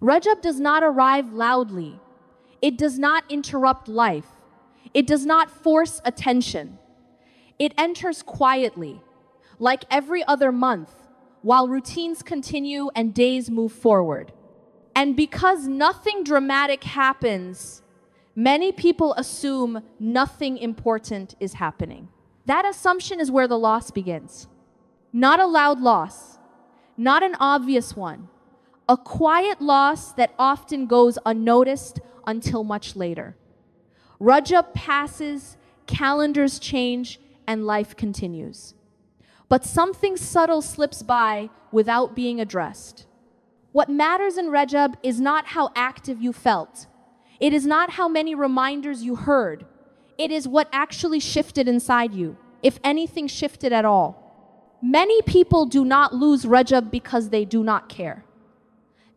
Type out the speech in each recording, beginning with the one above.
Rajab does not arrive loudly. It does not interrupt life. It does not force attention. It enters quietly, like every other month, while routines continue and days move forward. And because nothing dramatic happens, many people assume nothing important is happening. That assumption is where the loss begins. Not a loud loss, not an obvious one, a quiet loss that often goes unnoticed until much later. Rajab passes, calendars change, and life continues. But something subtle slips by without being addressed. What matters in Rajab is not how active you felt. It is not how many reminders you heard. It is what actually shifted inside you, if anything shifted at all. Many people do not lose Rajab because they do not care.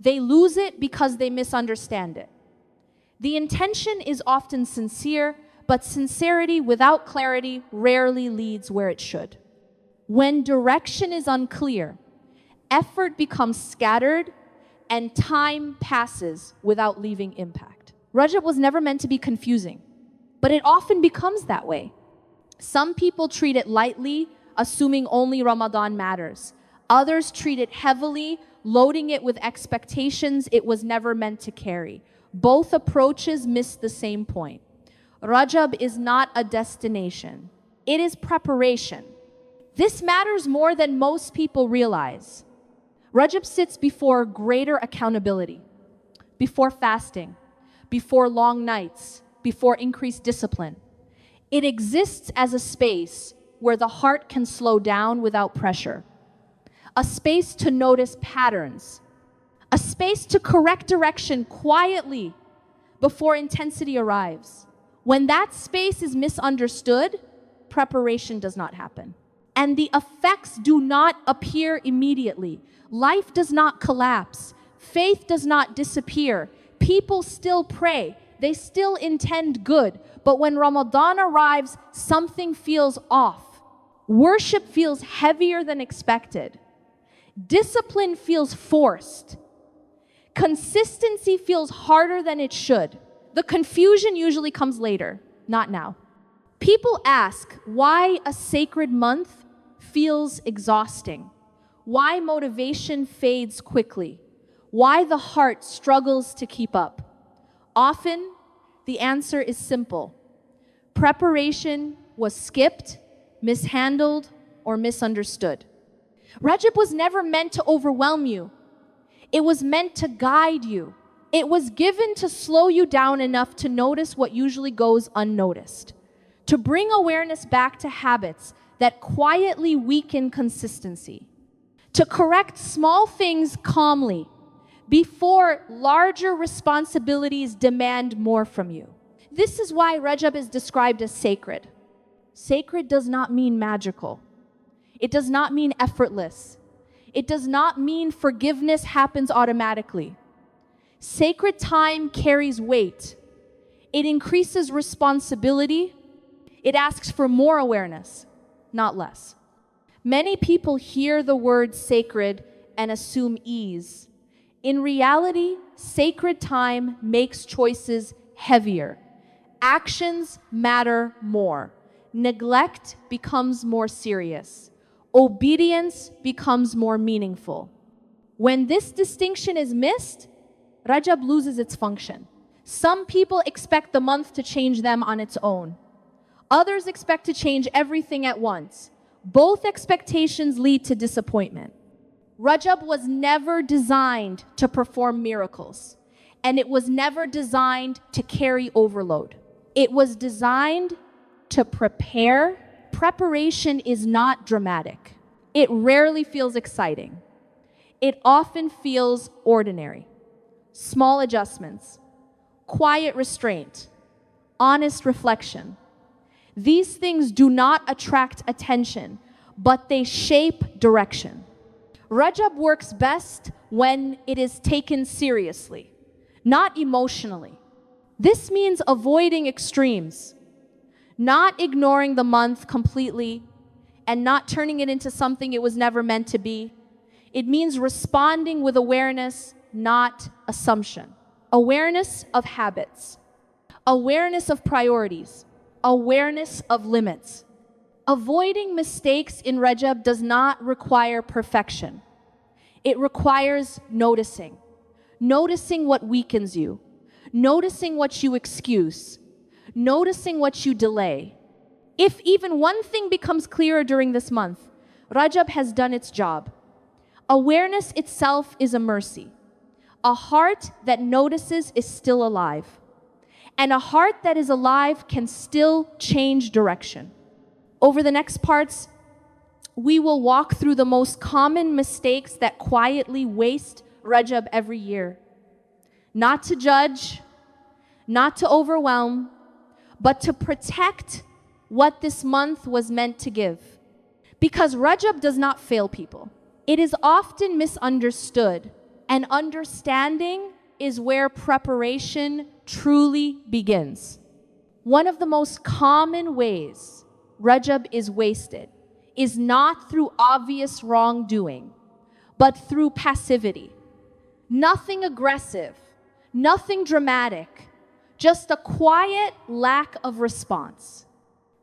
They lose it because they misunderstand it. The intention is often sincere, but sincerity without clarity rarely leads where it should. When direction is unclear, effort becomes scattered, and time passes without leaving impact. Rajab was never meant to be confusing, but it often becomes that way. Some people treat it lightly, assuming only Ramadan matters. Others treat it heavily, loading it with expectations it was never meant to carry. Both approaches miss the same point. Rajab is not a destination. It is preparation. This matters more than most people realize. Rajab sits before greater accountability, before fasting, before long nights, before increased discipline. It exists as a space where the heart can slow down without pressure, a space to notice patterns, a space to correct direction quietly before intensity arrives. When that space is misunderstood, preparation does not happen. And the effects do not appear immediately. Life does not collapse. Faith does not disappear. People still pray. They still intend good. But when Ramadan arrives, something feels off. Worship feels heavier than expected. Discipline feels forced. Consistency feels harder than it should. The confusion usually comes later, not now. People ask why a sacred month feels exhausting, why motivation fades quickly, why the heart struggles to keep up. Often, the answer is simple. Preparation was skipped, mishandled, or misunderstood. Rajab was never meant to overwhelm you. It was meant to guide you. It was given to slow you down enough to notice what usually goes unnoticed, to bring awareness back to habits that quietly weaken consistency, to correct small things calmly before larger responsibilities demand more from you. This is why Rajab is described as sacred. Sacred does not mean magical. It does not mean effortless. It does not mean forgiveness happens automatically. Sacred time carries weight. It increases responsibility. It asks for more awareness, not less. Many people hear the word sacred and assume ease. In reality, sacred time makes choices heavier. Actions matter more. Neglect becomes more serious. Obedience becomes more meaningful. When this distinction is missed, Rajab loses its function. Some people expect the month to change them on its own. Others expect to change everything at once. Both expectations lead to disappointment. Rajab was never designed to perform miracles, and it was never designed to carry overload. It was designed to prepare. Preparation is not dramatic. It rarely feels exciting. It often feels ordinary. Small adjustments, quiet restraint, honest reflection. These things do not attract attention, but they shape direction. Rajab works best when it is taken seriously, not emotionally. This means avoiding extremes, not ignoring the month completely, and not turning it into something it was never meant to be. It means responding with awareness, not assumption. Awareness of habits, awareness of priorities, awareness of limits. Avoiding mistakes in Rajab does not require perfection. It requires noticing. Noticing what weakens you. Noticing what you excuse. Noticing what you delay. If even one thing becomes clearer during this month, Rajab has done its job. Awareness itself is a mercy. A heart that notices is still alive. And a heart that is alive can still change direction. Over the next parts, we will walk through the most common mistakes that quietly waste Rajab every year. Not to judge, not to overwhelm, but to protect what this month was meant to give. Because Rajab does not fail people. It is often misunderstood, and understanding is where preparation truly begins. One of the most common ways Rajab is wasted is not through obvious wrongdoing, but through passivity. Nothing aggressive, nothing dramatic, just a quiet lack of response.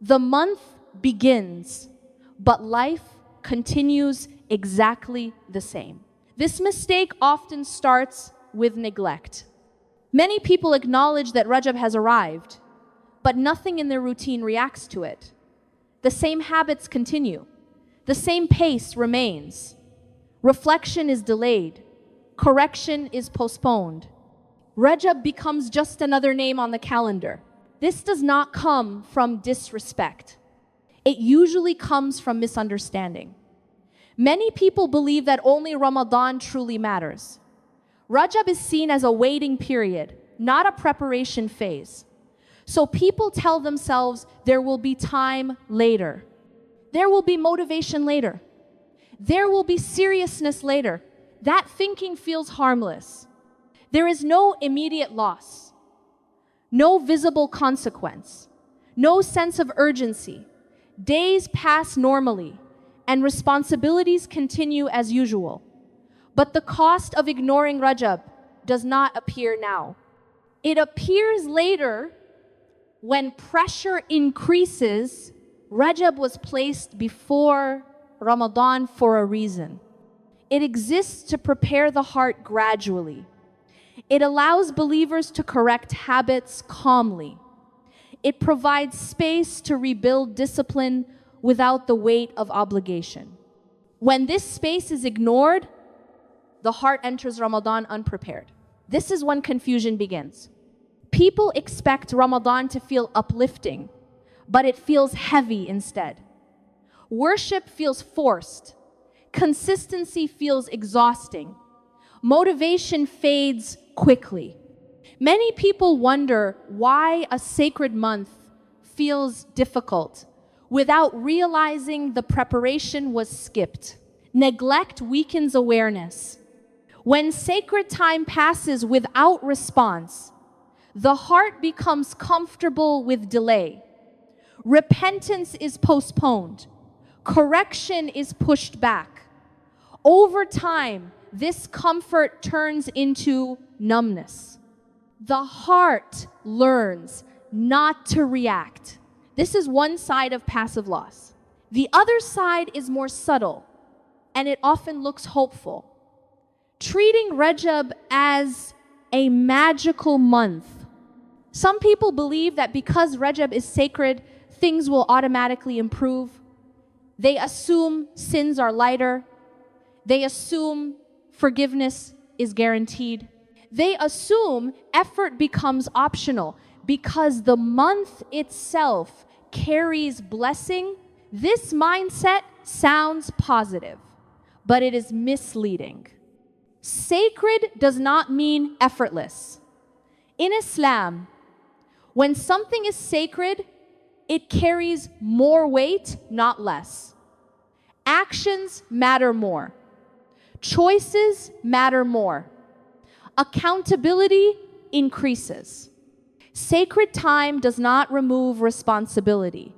The month begins, but life continues exactly the same. This mistake often starts with neglect. Many people acknowledge that Rajab has arrived, but nothing in their routine reacts to it. The same habits continue. The same pace remains. Reflection is delayed. Correction is postponed. Rajab becomes just another name on the calendar. This does not come from disrespect. It usually comes from misunderstanding. Many people believe that only Ramadan truly matters. Rajab is seen as a waiting period, not a preparation phase. So people tell themselves there will be time later. There will be motivation later. There will be seriousness later. That thinking feels harmless. There is no immediate loss, no visible consequence, no sense of urgency. Days pass normally, and responsibilities continue as usual. But the cost of ignoring Rajab does not appear now. It appears later when pressure increases. Rajab was placed before Ramadan for a reason. It exists to prepare the heart gradually. It allows believers to correct habits calmly. It provides space to rebuild discipline without the weight of obligation. When this space is ignored, the heart enters Ramadan unprepared. This is when confusion begins. People expect Ramadan to feel uplifting, but it feels heavy instead. Worship feels forced. Consistency feels exhausting. Motivation fades quickly. Many people wonder why a sacred month feels difficult without realizing the preparation was skipped. Neglect weakens awareness. When sacred time passes without response, the heart becomes comfortable with delay. Repentance is postponed. Correction is pushed back. Over time, this comfort turns into numbness. The heart learns not to react. This is one side of passive loss. The other side is more subtle, and it often looks hopeful. Treating Rajab as a magical month. Some people believe that because Rajab is sacred, things will automatically improve. They assume sins are lighter. They assume forgiveness is guaranteed. They assume effort becomes optional because the month itself carries blessing. This mindset sounds positive, but it is misleading. Sacred does not mean effortless. In Islam, when something is sacred, it carries more weight, not less. Actions matter more. Choices matter more. Accountability increases. Sacred time does not remove responsibility.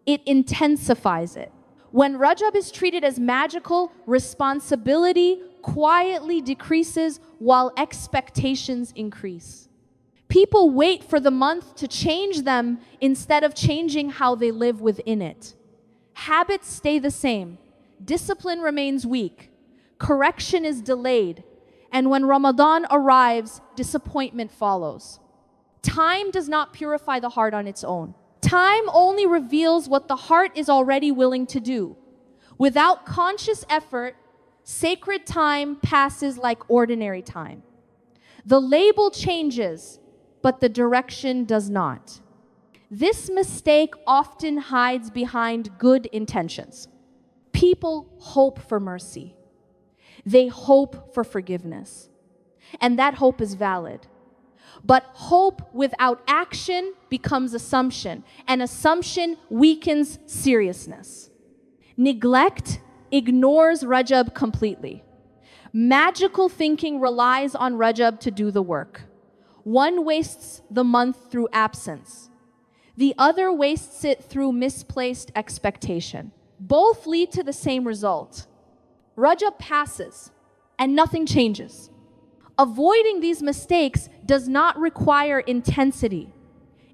It intensifies it. When Rajab is treated as magical, responsibility quietly decreases while expectations increase. People wait for the month to change them instead of changing how they live within it. Habits stay the same. Discipline remains weak. Correction is delayed. And when Ramadan arrives, disappointment follows. Time does not purify the heart on its own. Time only reveals what the heart is already willing to do. Without conscious effort, sacred time passes like ordinary time. The label changes, but the direction does not. This mistake often hides behind good intentions. People hope for mercy. They hope for forgiveness. And that hope is valid. But hope without action becomes assumption, and assumption weakens seriousness. Neglect ignores Rajab completely. Magical thinking relies on Rajab to do the work. One wastes the month through absence. The other wastes it through misplaced expectation. Both lead to the same result. Rajab passes, and nothing changes. Avoiding these mistakes does not require intensity.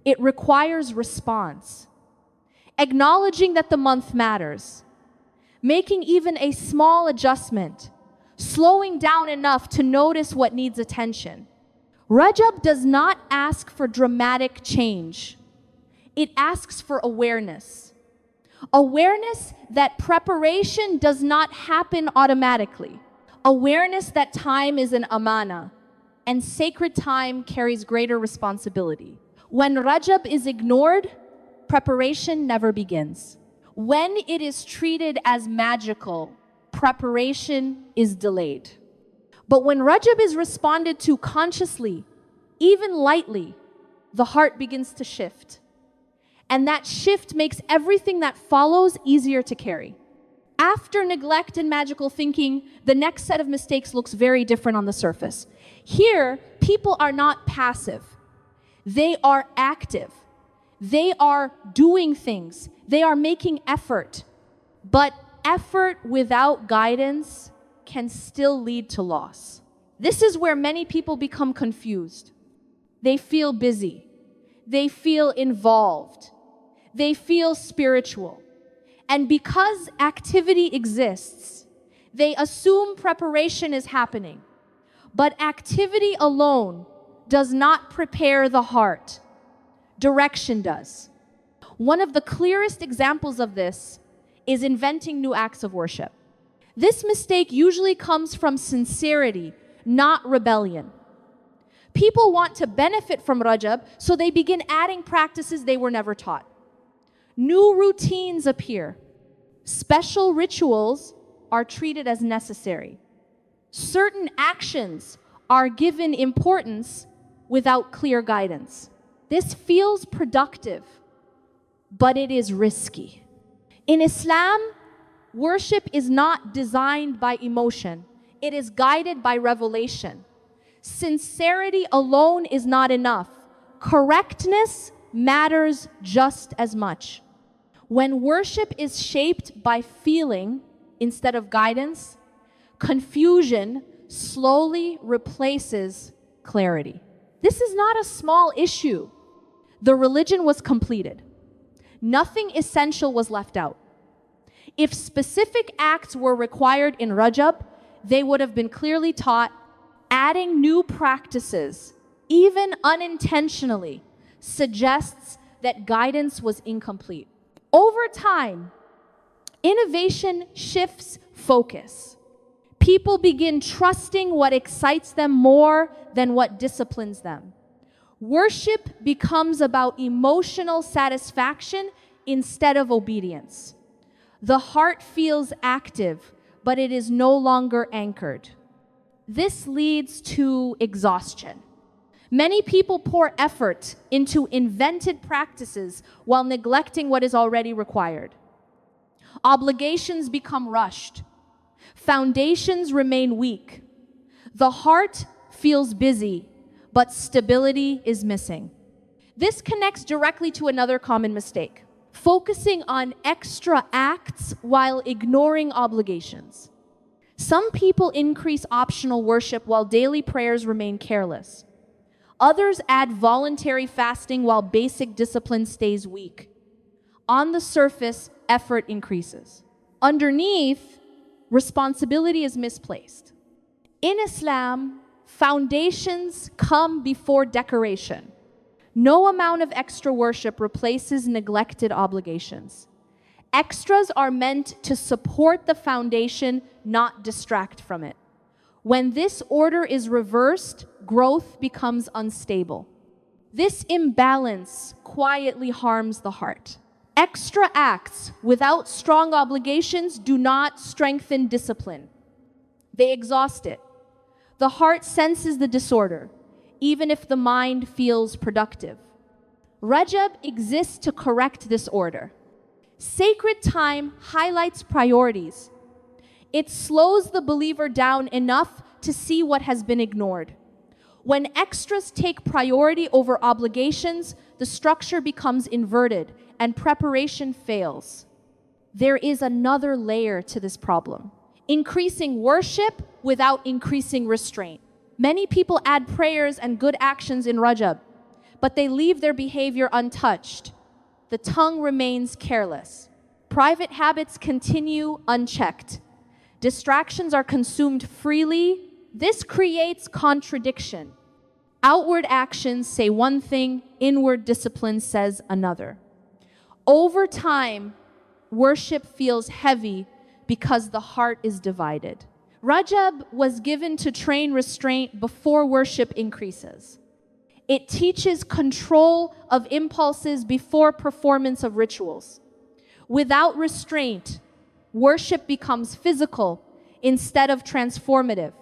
It requires response. Acknowledging that the month matters. Making even a small adjustment. Slowing down enough to notice what needs attention. Rajab does not ask for dramatic change. It asks for awareness. Awareness that preparation does not happen automatically. Awareness that time is an amana, and sacred time carries greater responsibility. When Rajab is ignored, preparation never begins. When it is treated as magical, preparation is delayed. But when Rajab is responded to consciously, even lightly, the heart begins to shift. And that shift makes everything that follows easier to carry. After neglect and magical thinking, the next set of mistakes looks very different on the surface. Here, people are not passive. They are active. They are doing things. They are making effort. But effort without guidance can still lead to loss. This is where many people become confused. They feel busy. They feel involved. They feel spiritual. And because activity exists, they assume preparation is happening. But activity alone does not prepare the heart. Direction does. One of the clearest examples of this is inventing new acts of worship. This mistake usually comes from sincerity, not rebellion. People want to benefit from Rajab, so they begin adding practices they were never taught. New routines appear. Special rituals are treated as necessary. Certain actions are given importance without clear guidance. This feels productive, but it is risky. In Islam, worship is not designed by emotion. It is guided by revelation. Sincerity alone is not enough. Correctness matters just as much. When worship is shaped by feeling instead of guidance, confusion slowly replaces clarity. This is not a small issue. The religion was completed. Nothing essential was left out. If specific acts were required in Rajab, they would have been clearly taught. Adding new practices, even unintentionally, suggests that guidance was incomplete. Over time, innovation shifts focus. People begin trusting what excites them more than what disciplines them. Worship becomes about emotional satisfaction instead of obedience. The heart feels active, but it is no longer anchored. This leads to exhaustion. Many people pour effort into invented practices while neglecting what is already required. Obligations become rushed. Foundations remain weak. The heart feels busy, but stability is missing. This connects directly to another common mistake. focusing on extra acts while ignoring obligations. Some people increase optional worship while daily prayers remain careless. Others add voluntary fasting while basic discipline stays weak. On the surface, effort increases. Underneath, responsibility is misplaced. In Islam, foundations come before decoration. No amount of extra worship replaces neglected obligations. Extras are meant to support the foundation, not distract from it. When this order is reversed, growth becomes unstable. This imbalance quietly harms the heart. Extra acts without strong obligations do not strengthen discipline. They exhaust it. The heart senses the disorder, even if the mind feels productive. Rajab exists to correct this order. Sacred time highlights priorities. It slows the believer down enough to see what has been ignored. When extras take priority over obligations, the structure becomes inverted and preparation fails. There is another layer to this problem: increasing worship without increasing restraint. Many people add prayers and good actions in Rajab, but they leave their behavior untouched. The tongue remains careless. Private habits continue unchecked. Distractions are consumed freely. This creates contradiction. Outward actions say one thing, inward discipline says another. Over time, worship feels heavy because the heart is divided. Rajab was given to train restraint before worship increases. It teaches control of impulses before performance of rituals. Without restraint, worship becomes physical instead of transformative.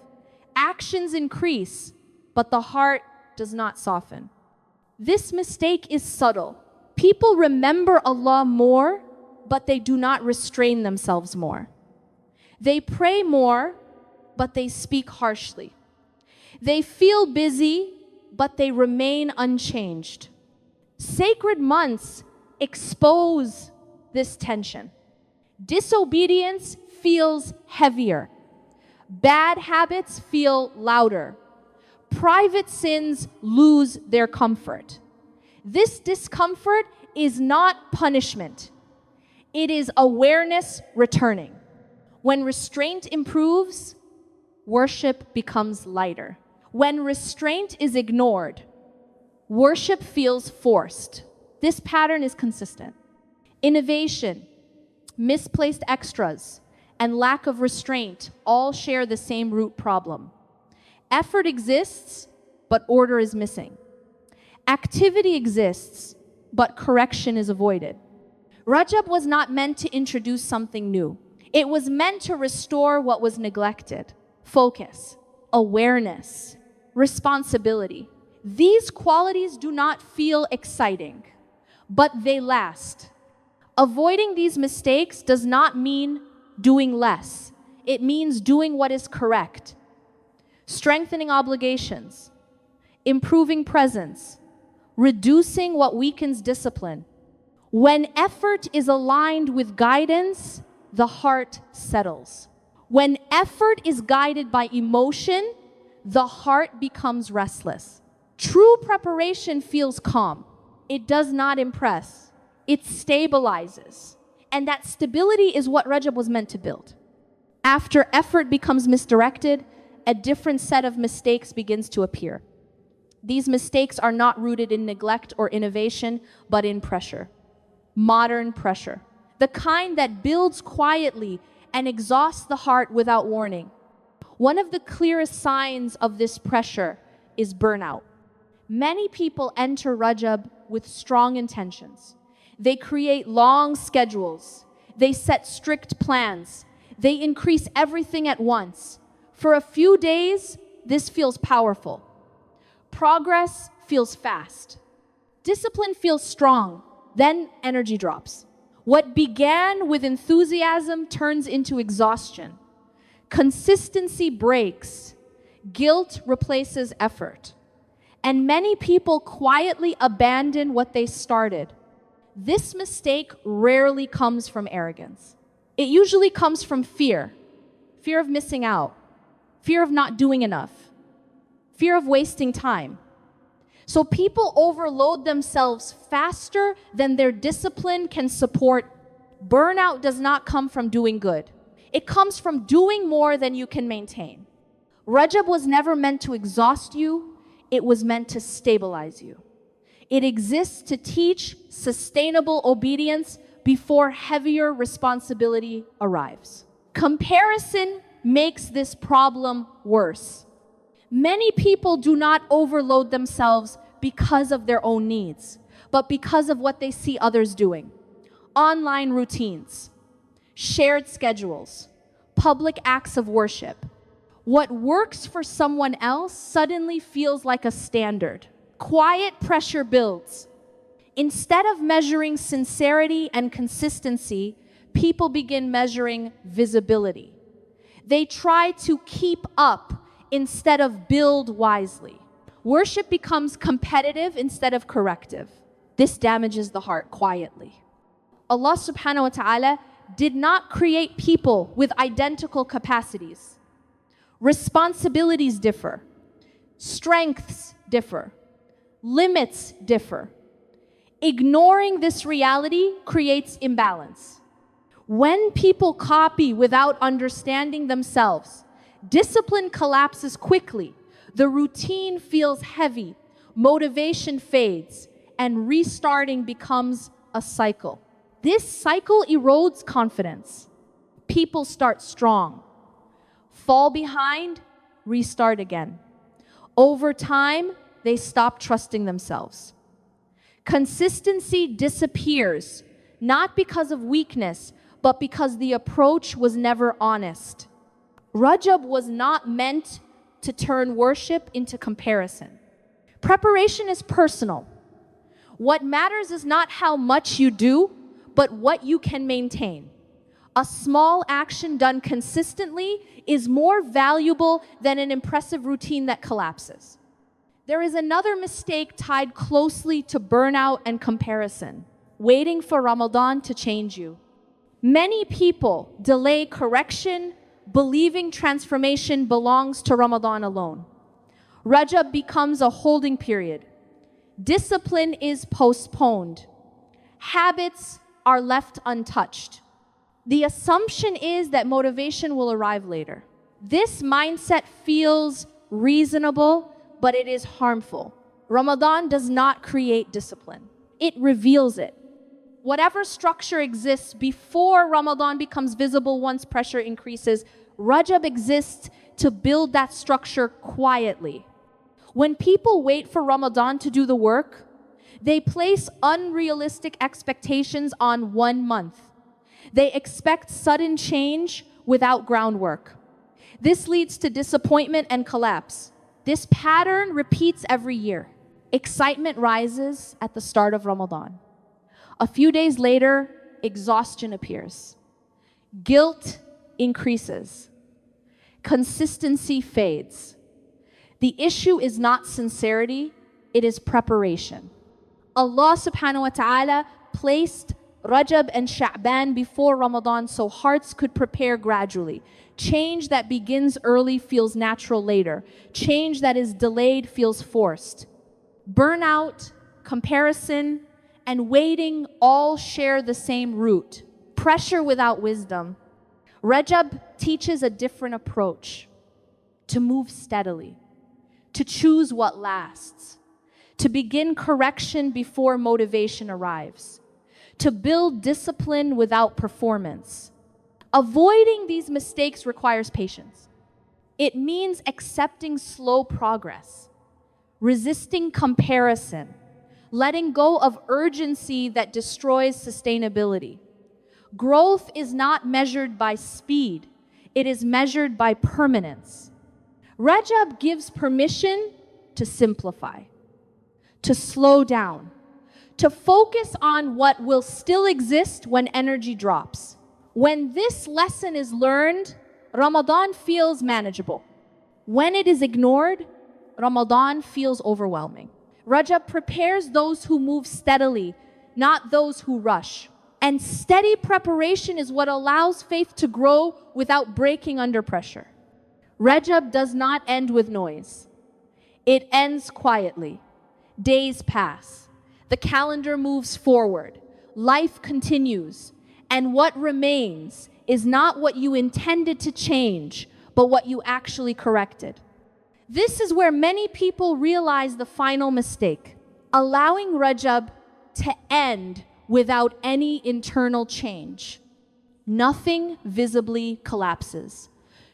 Actions increase, but the heart does not soften. This mistake is subtle. People remember Allah more, but they do not restrain themselves more. They pray more, but they speak harshly. They feel busy, but they remain unchanged. Sacred months expose this tension. Disobedience feels heavier. Bad habits feel louder. Private sins lose their comfort. This discomfort is not punishment. It is awareness returning. When restraint improves, worship becomes lighter. When restraint is ignored, worship feels forced. This pattern is consistent. Innovation, misplaced extras, and lack of restraint all share the same root problem. Effort exists, but order is missing. Activity exists, but correction is avoided. Rajab was not meant to introduce something new. It was meant to restore what was neglected. Focus, awareness, responsibility. These qualities do not feel exciting, but they last. Avoiding these mistakes does not mean doing less. It means doing what is correct. Strengthening obligations, improving presence, reducing what weakens discipline. When effort is aligned with guidance, the heart settles. When effort is guided by emotion, the heart becomes restless. True preparation feels calm. It does not impress. It stabilizes. And that stability is what Rajab was meant to build. After effort becomes misdirected, a different set of mistakes begins to appear. These mistakes are not rooted in neglect or innovation, but in pressure. Modern pressure. The kind that builds quietly and exhausts the heart without warning. One of the clearest signs of this pressure is burnout. Many people enter Rajab with strong intentions. They create long schedules. They set strict plans. They increase everything at once. For a few days, this feels powerful. Progress feels fast. Discipline feels strong. Then energy drops. What began with enthusiasm turns into exhaustion. Consistency breaks. Guilt replaces effort. And many people quietly abandon what they started. This mistake rarely comes from arrogance. It usually comes from fear. Fear of missing out. Fear of not doing enough. Fear of wasting time. So people overload themselves faster than their discipline can support. Burnout does not come from doing good. It comes from doing more than you can maintain. Rajab was never meant to exhaust you. It was meant to stabilize you. It exists to teach sustainable obedience before heavier responsibility arrives. Comparison makes this problem worse. Many people do not overload themselves because of their own needs, but because of what they see others doing. Online routines, shared schedules, public acts of worship. What works for someone else suddenly feels like a standard. Quiet pressure builds. Instead of measuring sincerity and consistency, people begin measuring visibility. They try to keep up instead of build wisely. Worship becomes competitive instead of corrective. This damages the heart quietly. Allah subhanahu wa ta'ala did not create people with identical capacities. Responsibilities differ. Strengths differ. Limits differ. Ignoring this reality creates imbalance. When people copy without understanding themselves, discipline collapses quickly. The routine feels heavy, motivation fades, and restarting becomes a cycle. This cycle erodes confidence. People start strong, fall behind, restart again. Over time, they stop trusting themselves. Consistency disappears, not because of weakness, but because the approach was never honest. Rajab was not meant to turn worship into comparison. Preparation is personal. What matters is not how much you do, but what you can maintain. A small action done consistently is more valuable than an impressive routine that collapses. There is another mistake tied closely to burnout and comparison: waiting for Ramadan to change you. Many people delay correction, believing transformation belongs to Ramadan alone. Rajab becomes a holding period. Discipline is postponed. Habits are left untouched. The assumption is that motivation will arrive later. This mindset feels reasonable, but it is harmful. Ramadan does not create discipline. It reveals it. Whatever structure exists before Ramadan becomes visible once pressure increases, Rajab exists to build that structure quietly. When people wait for Ramadan to do the work, they place unrealistic expectations on 1 month. They expect sudden change without groundwork. This leads to disappointment and collapse. This pattern repeats every year. Excitement rises at the start of Ramadan. A few days later, exhaustion appears. Guilt increases. Consistency fades. The issue is not sincerity, it is preparation. Allah subhanahu wa ta'ala placed Rajab and Sha'ban before Ramadan so hearts could prepare gradually. Change that begins early feels natural later. Change that is delayed feels forced. Burnout, comparison, and waiting all share the same root: pressure without wisdom. Rajab teaches a different approach: to move steadily, to choose what lasts, to begin correction before motivation arrives, to build discipline without performance. Avoiding these mistakes requires patience. It means accepting slow progress, resisting comparison, letting go of urgency that destroys sustainability. Growth is not measured by speed, it is measured by permanence. Rajab gives permission to simplify, to slow down, to focus on what will still exist when energy drops. When this lesson is learned, Ramadan feels manageable. When it is ignored, Ramadan feels overwhelming. Rajab prepares those who move steadily, not those who rush. And steady preparation is what allows faith to grow without breaking under pressure. Rajab does not end with noise. It ends quietly. Days pass. The calendar moves forward. Life continues. And what remains is not what you intended to change, but what you actually corrected. This is where many people realize the final mistake, allowing Rajab to end without any internal change. Nothing visibly collapses.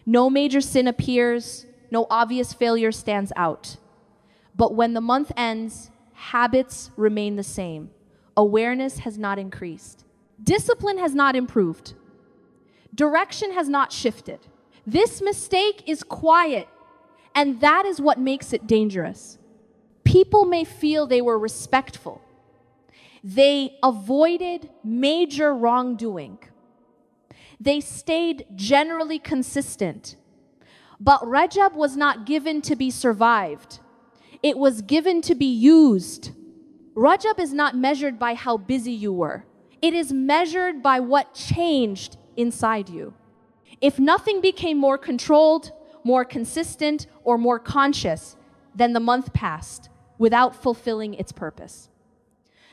No major sin appears. No obvious failure stands out. But when the month ends, habits remain the same. Awareness has not increased. Discipline has not improved. Direction has not shifted. This mistake is quiet, and that is what makes it dangerous. People may feel they were respectful. They avoided major wrongdoing. They stayed generally consistent. But Rajab was not given to be survived. It was given to be used. Rajab is not measured by how busy you were. It is measured by what changed inside you. If nothing became more controlled, more consistent, or more conscious, then the month passed without fulfilling its purpose.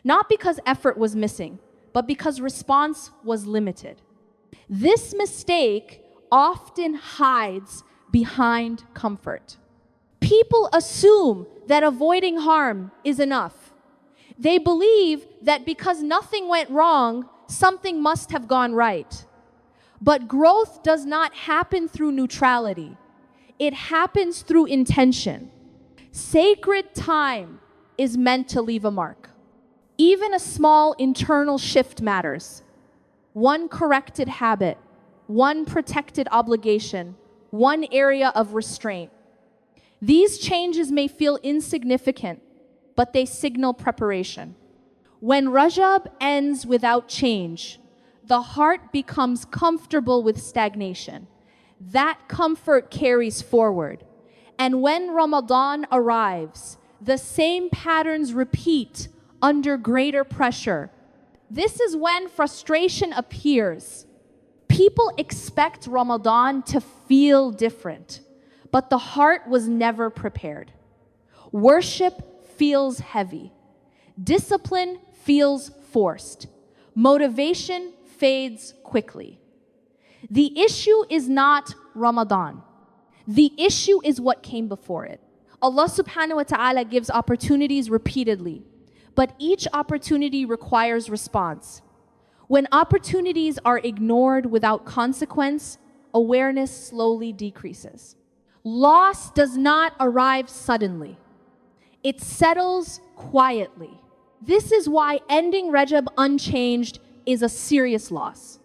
Not because effort was missing, but because response was limited. This mistake often hides behind comfort. People assume that avoiding harm is enough. They believe that because nothing went wrong, something must have gone right. But growth does not happen through neutrality. It happens through intention. Sacred time is meant to leave a mark. Even a small internal shift matters. One corrected habit, one protected obligation, one area of restraint. These changes may feel insignificant, but they signal preparation. When Rajab ends without change, the heart becomes comfortable with stagnation. That comfort carries forward. And when Ramadan arrives, the same patterns repeat under greater pressure. This is when frustration appears. People expect Ramadan to feel different, but the heart was never prepared. Worship feels heavy. Discipline feels forced. Motivation fades quickly. The issue is not Ramadan. The issue is what came before it. Allah subhanahu wa ta'ala gives opportunities repeatedly, but each opportunity requires response. When opportunities are ignored without consequence, awareness slowly decreases. Loss does not arrive suddenly. It settles quietly. This is why ending Rajab unchanged is a serious loss.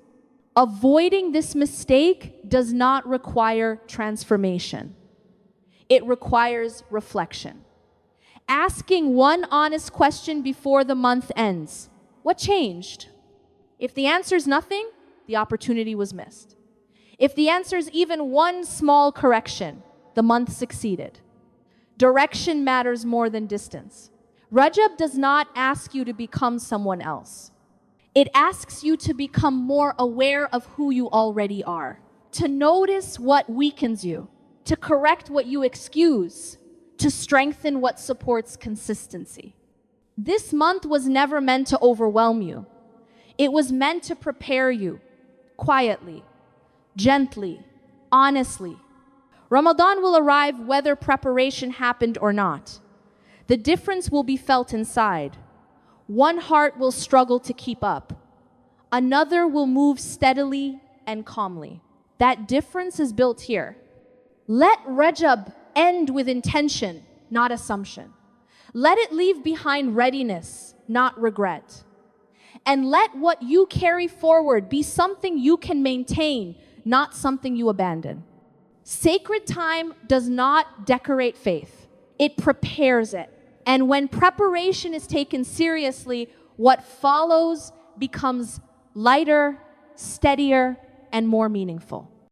Avoiding this mistake does not require transformation. It requires reflection. Asking one honest question before the month ends. What changed? If the answer is nothing, the opportunity was missed. If the answer is even one small correction, the month succeeded. Direction matters more than distance. Rajab does not ask you to become someone else. It asks you to become more aware of who you already are, to notice what weakens you, to correct what you excuse, to strengthen what supports consistency. This month was never meant to overwhelm you. It was meant to prepare you, quietly, gently, honestly. Ramadan will arrive whether preparation happened or not. The difference will be felt inside. One heart will struggle to keep up. Another will move steadily and calmly. That difference is built here. Let Rajab end with intention, not assumption. Let it leave behind readiness, not regret. And let what you carry forward be something you can maintain, not something you abandon. Sacred time does not decorate faith. It prepares it. And when preparation is taken seriously, what follows becomes lighter, steadier, and more meaningful.